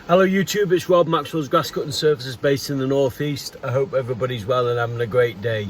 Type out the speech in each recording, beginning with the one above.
Hello YouTube, it's Rob, Maxwells Grass Cutting Services based in the northeast. I hope everybody's well and having a great day.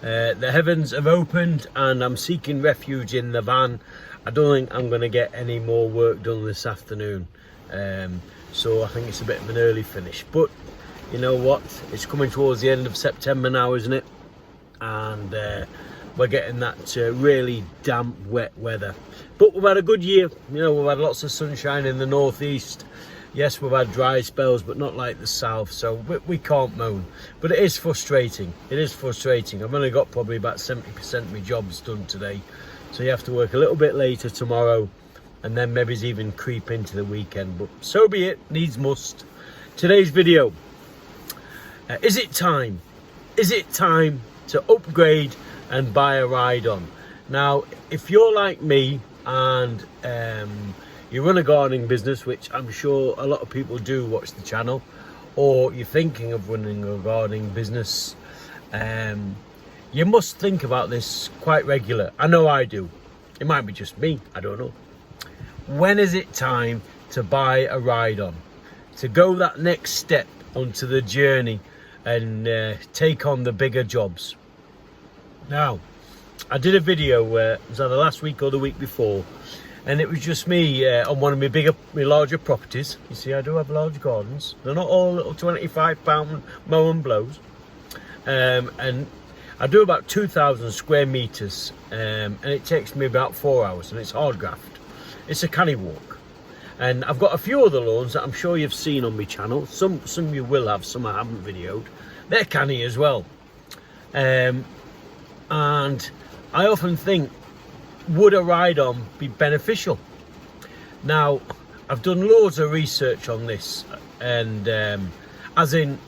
The heavens have opened and I'm seeking refuge in the van. I don't think I'm going to get any more work done this afternoon. So I think it's a bit of an early finish. But you know what? It's coming towards the end of September now, isn't it? And we're getting that really damp, wet weather. But we've had a good year. You know, we've had lots of sunshine in the northeast. Yes, we've had dry spells, but not like the south, so we can't moan. But it is frustrating. It is frustrating. I've only got probably about 70% of my jobs done today. So you have to work a little bit later tomorrow, and then maybe even creep into the weekend. But so be it, needs must. Today's video, is it time? Is it time to upgrade and buy a ride-on? Now, if you're like me and you run a gardening business, which I'm sure a lot of people do watch the channel, or you're thinking of running a gardening business, you must think about this quite regular. I know I do. It might be just me, I don't know. When is it time to buy a ride-on? To go that next step onto the journey and take on the bigger jobs? Now, I did a video where, it was either last week or the week before, and it was just me on one of my larger properties. You see, I do have large gardens. They're not all little 25-pound mow and blows. And I do about 2,000 square meters, and it takes me about 4 hours, and it's hard graft. It's a canny walk. And I've got a few other lawns that I'm sure you've seen on my channel. Some you will have, some I haven't videoed. They're canny as well. And I often think, would a ride-on be beneficial? Now, I've done loads of research on this, and as in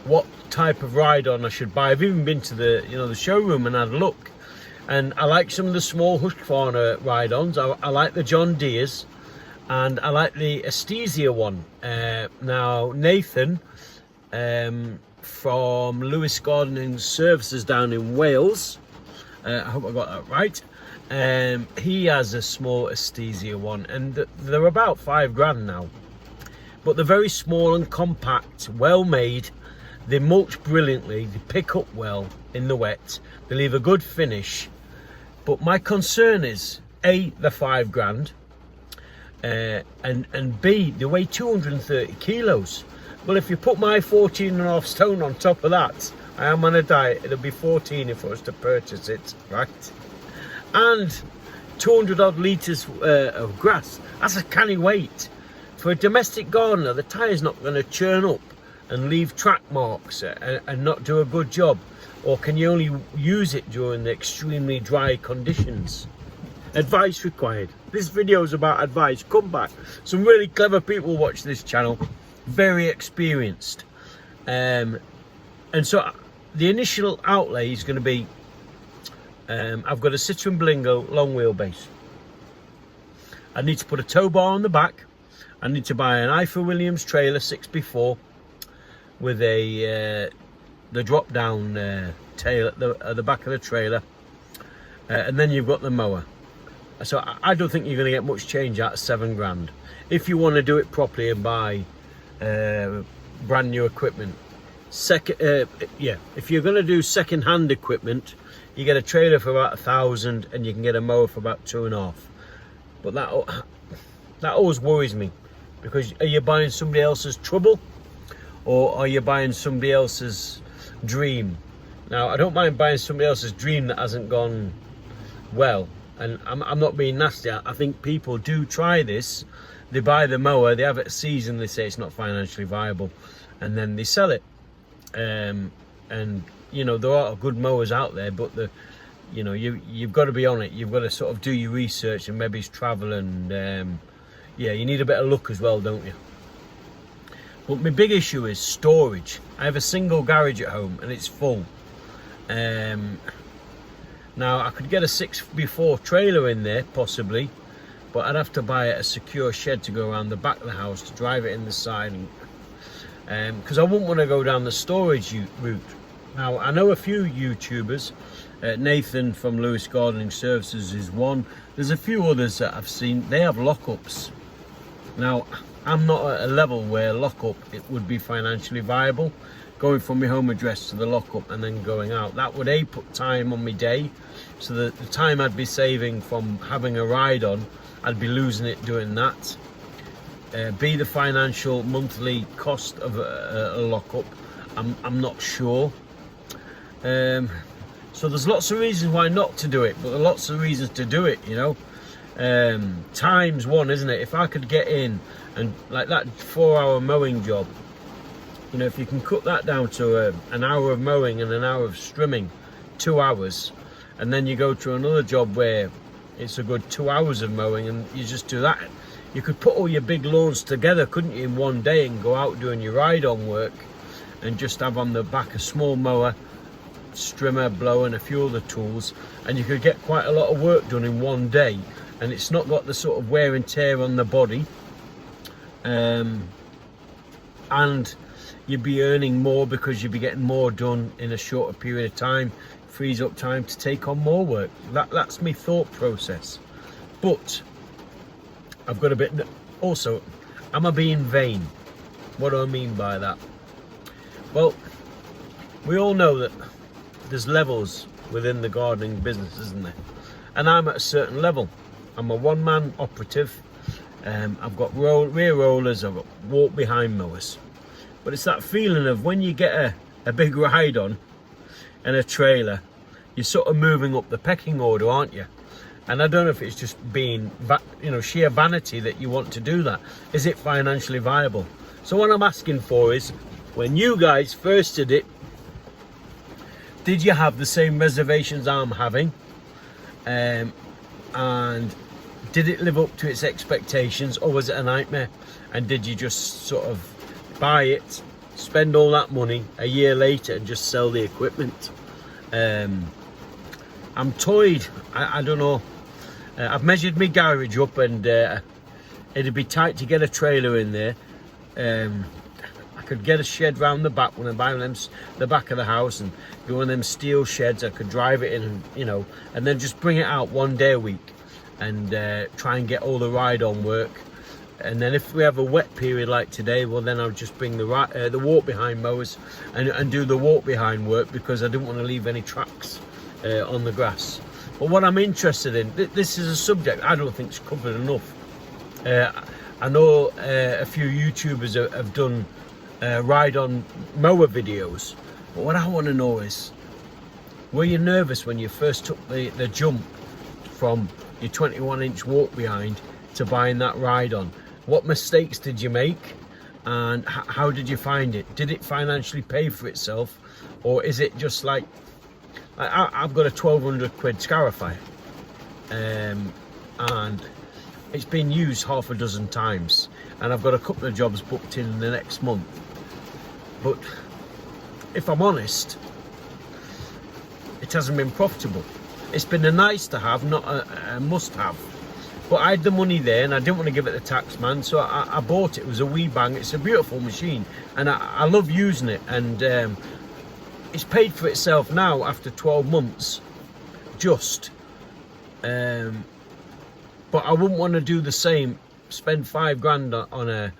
what type of ride-on I should buy. I've even been to the showroom and had a look, and I like some of the small Husqvarna ride-ons. I like the John Deere's, and I like the Estesia one. Now, Nathan from Lewis Gardening Services down in Wales, I hope I got that right. He has a small Estesia one, and they're about £5 now, but they're very small and compact, well made. They mulch brilliantly, they pick up well in the wet, they leave a good finish. But my concern is A, they're £5, and B, they weigh 230 kilos. Well, if you put my 14.5 stone on top of that, I am on a diet, it'll be 14 if I was to purchase it, right? And 200 odd litres of grass. That's a canny weight. For a domestic gardener, the tyre's not going to churn up and leave track marks and not do a good job. Or can you only use it during the extremely dry conditions? Advice required. This video is about advice. Come back. Some really clever people watch this channel. Very experienced. And so the initial outlay is going to be, I've got a Citroen Berlingo long wheelbase. I need to put a tow bar on the back. I need to buy an IFA Williams trailer 6x4 with the drop down tail at the back of the trailer, and then you've got the mower. So I don't think you're going to get much change out of £7 if you want to do it properly and buy brand new equipment. If you're going to do second-hand equipment, you get a trailer for about 1,000 and you can get a mower for about 2.5. But that always worries me, because are you buying somebody else's trouble, or are you buying somebody else's dream? Now, I don't mind buying somebody else's dream that hasn't gone well, and I'm not being nasty. I think people do try this. They buy the mower, they have it a season, they say it's not financially viable, and then they sell it. And you know, there are good mowers out there, but you've got to be on it. You've got to sort of do your research and maybe travel, and yeah, you need a bit of luck as well, don't you? But my big issue is storage. I have a single garage at home and it's full. Now I could get a 6x4 trailer in there possibly, but I'd have to buy a secure shed to go around the back of the house to drive it in the side, because I wouldn't want to go down the storage route. Now, I know a few YouTubers. Nathan from Lewis Gardening Services is one. There's a few others that I've seen. They have lockups. Now, I'm not at a level where lockup it would be financially viable. Going from my home address to the lockup and then going out, that would A, put time on my day, so that the time I'd be saving from having a ride on, I'd be losing it doing that. B, the financial monthly cost of a lockup, I'm not sure. So there's lots of reasons why not to do it, but there are lots of reasons to do it, you know. Time's one, isn't it? If I could get in and like that 4-hour mowing job, you know, if you can cut that down to an hour of mowing and an hour of strimming, 2 hours, and then you go to another job where it's a good 2 hours of mowing and you just do that, you could put all your big lawns together, couldn't you, in one day, and go out doing your ride-on work and just have on the back a small mower, strimmer, blower and a few other tools, and you could get quite a lot of work done in one day, and it's not got the sort of wear and tear on the body, and you'd be earning more because you'd be getting more done in a shorter period of time. Frees up time to take on more work. That's my thought process. But I've got a bit also, am I being vain? What do I mean by that? Well, we all know that there's levels within the gardening business, isn't there? And I'm at a certain level. I'm a one-man operative. I've got rear rollers, I've got walk behind mowers. But it's that feeling of when you get a big ride on and a trailer, you're sort of moving up the pecking order, aren't you? And I don't know if it's just being, you know, sheer vanity that you want to do that. Is it financially viable? So what I'm asking for is, when you guys first did it, did you have the same reservations I'm having? And did it live up to its expectations, or was it a nightmare? And did you just sort of buy it, spend all that money a year later and just sell the equipment? I'm toyed. I don't know. I've measured my garage up, and it'd be tight to get a trailer in there. I could get a shed round the back when I buy them, the back of the house, and do one of them steel sheds. I could drive it in, and, you know, and then just bring it out one day a week and try and get all the ride-on work. And then if we have a wet period like today, well, then I'll just bring the walk behind mowers and do the walk behind work, because I didn't want to leave any tracks on the grass. But what I'm interested in, this is a subject I don't think is covered enough. I know a few YouTubers have done ride-on mower videos, but what I want to know is, were you nervous when you first took the jump from your 21-inch walk behind to buying that ride-on? What mistakes did you make, and how did you find it? Did it financially pay for itself, or is it just like, I've got a 1,200 quid Scarifier, and it's been used half a dozen times, and I've got a couple of jobs booked in the next month. But if I'm honest, it hasn't been profitable. It's been a nice to have, not a must have. But I had the money there and I didn't want to give it to the tax man, so I bought it. It was a wee bang. It's a beautiful machine and I love using it, and it's paid for itself now after 12 months just. But I wouldn't want to do the same, spend £5 on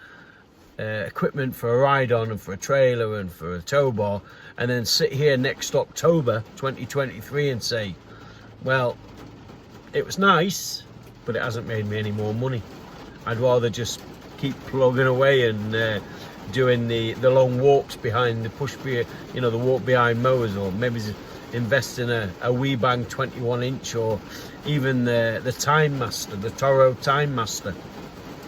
equipment for a ride-on and for a trailer and for a tow bar, and then sit here next October 2023 and say, well, it was nice, but it hasn't made me any more money. I'd rather just keep plugging away and doing the long walks behind the the walk behind mowers, or maybe invest in a wee bang 21-inch, or even the Time Master, the Toro Time Master.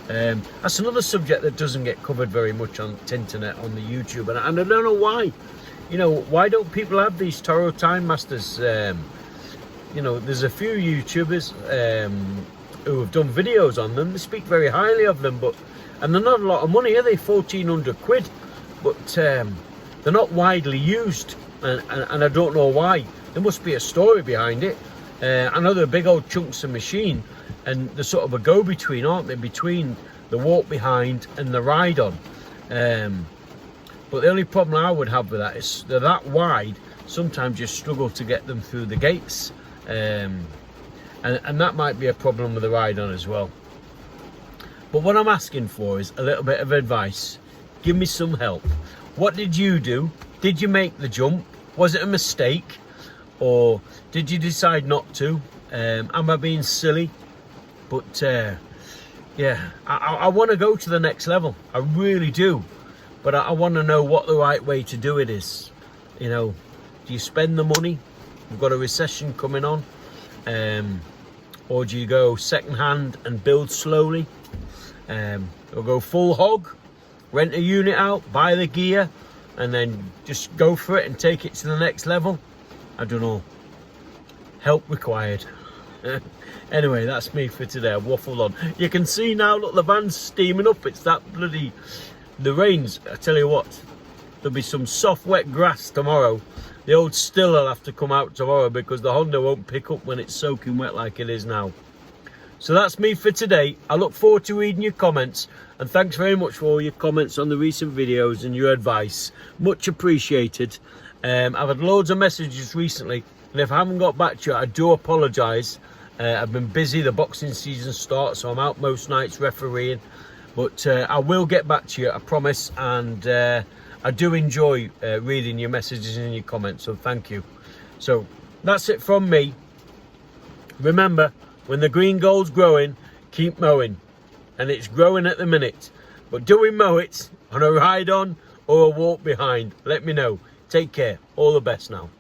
That's another subject that doesn't get covered very much on the internet, on the YouTube, and I don't know why. You know, why don't people have these Toro Time Masters? You know, there's a few YouTubers who have done videos on them. They speak very highly of them, and they're not a lot of money, are they? 1,400 quid, but they're not widely used, and I don't know why. There must be a story behind it. I know they're big old chunks of machine, and they're sort of a go-between, aren't they, between the walk behind and the ride-on. But the only problem I would have with that is they're that wide, sometimes you struggle to get them through the gates. And that might be a problem with the ride-on as well. But what I'm asking for is a little bit of advice. Give me some help. What did you do? Did you make the jump? Was it a mistake? Or did you decide not to? Am I being silly? But yeah, I want to go to the next level. I really do. But I want to know what the right way to do it is. You know, do you spend the money? We've got a recession coming on. Or do you go second hand and build slowly? Or go full hog, rent a unit out, buy the gear, and then just go for it and take it to the next level? I don't know. Help required. Anyway, that's me for today. I've waffled on. You can see now, look, the van's steaming up. It's that bloody... The rains, I tell you what, there'll be some soft, wet grass tomorrow. The old still will have to come out tomorrow because the Honda won't pick up when it's soaking wet like it is now. So that's me for today. I look forward to reading your comments. And thanks very much for all your comments on the recent videos and your advice. Much appreciated. I've had loads of messages recently. And if I haven't got back to you, I do apologise. I've been busy. The boxing season starts, so I'm out most nights refereeing. But I will get back to you, I promise. And I do enjoy reading your messages and your comments, so thank you. So that's it from me. Remember, when the green gold's growing, keep mowing. And it's growing at the minute. But do we mow it on a ride on or a walk behind? Let me know. Take care. All the best now.